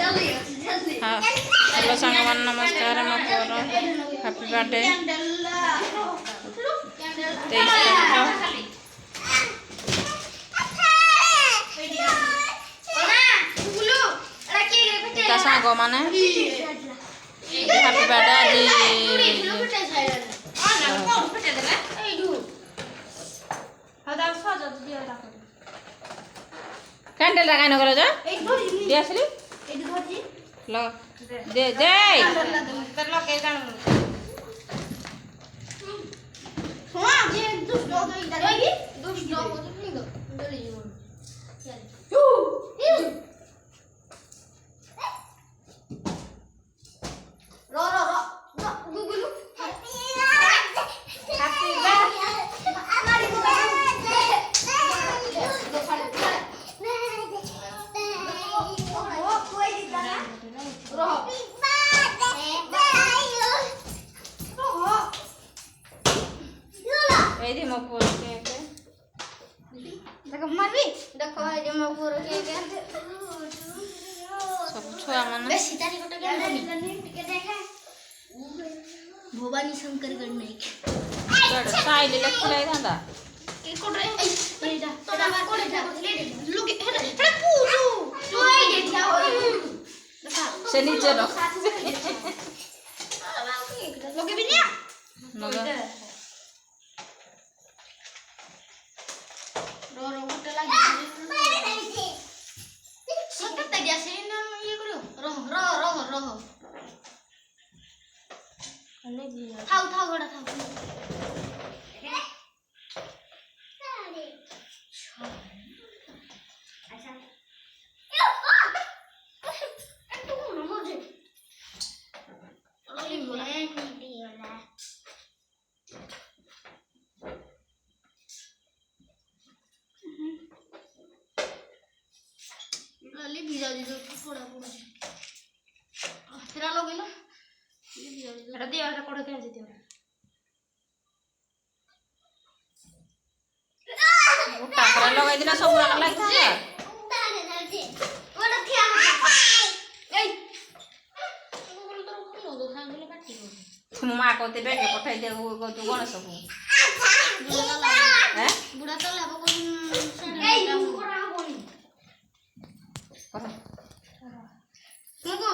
हाँ हेलो सांग मान नमस्कार मो पुअर हैप्पी बर्थडे 23 ता सांग माने हैप्पी बर्थडे कैंडल लगाइन गरे जा दे असली ल दे दे तर ल के जान सुना जे दुष्ट हो गई इधर दुष्ट हो तो नहीं दो डले जीवन रो रो रो गुगुलू हैप्पी बर्थडे हमारी ये मो पुअर केक देखो मरबी देखो है जे मो पुअर केक सब छुआ मन बेसी तारी गोटे के देखा भवानी शंकर गणनाई के साइले लखलाई थांदा के कोडे एटा तोरा कोडे लुक हेडा पूजू तू आई देखा हो से नीचे रो लोगे भी नहीं नगा रो रो गोटे लागी सत्य तगिया से ना ये करो रो रो रो रो थाउ थाउ गड़ा थाउ अच्छा ले भिजा दे थोड़ा पूरा तेरा लोगे ना ले भिजा दे एटा दे एटा कोड के दे उठा कर लगाई दिना सब रंग लाग था उतारे जल्दी ओटा थिया ए बोल तो को दो सांगले काटी को तुम मां को ते बेगे पठाई दे को तू कोन सब हैं बुढ़ा तो लाबो को ए कोरा बोली तुमको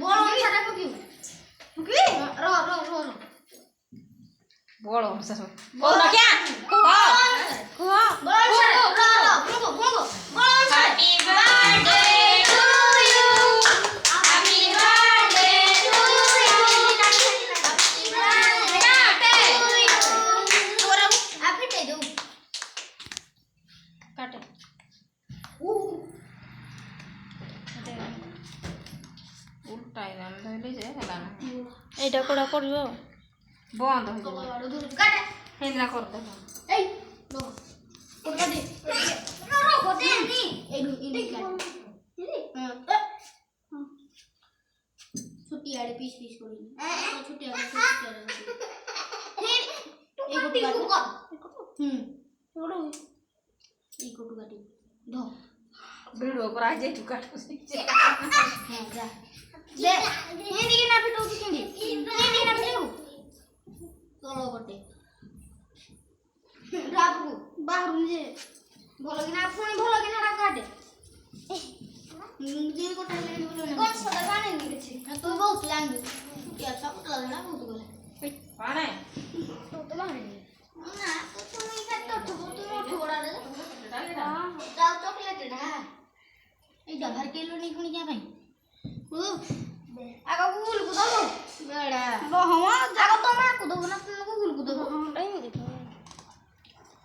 बोल छाटा को क्यों क्यों रो रो रो रो बोलो ससुर बोल क्या को बोल रो रो तुमको बोलो बोल happy birthday to you happy birthday to you happy birthday to you तोरा हैप्पी दे दो काटे उल्टाई दाम धइले जे हला ना एटा कोडा करबो बंद हो जाबो काटे हेना कर दे ए नो कोडा दे रो रो दे नी एडू इनी काट हां छुट्टी आड़े पीस पीस करी छुट्टी आड़े फिर एक कोटू काट कोडो ई कोटू काटी दो वीडियो पर आ जाए तू काट हां जा ले हिंदी के ना पिटो हिंदी ना पिटो तोलो गोटे राबू बाहर जे भलो कि ना फोन भलो कि ना काटे जे गोटे ले बोलो कोन सदा गाने नहीं छै तो बहुत लांग क्या सब तो ना बहुत बोले पाने तो बाहर ना तो तुम इधर तो थोड़ा रे हां जाओ चॉकलेट ना ए भर किलो नहीं कुनी क्या भाई आगा फूल को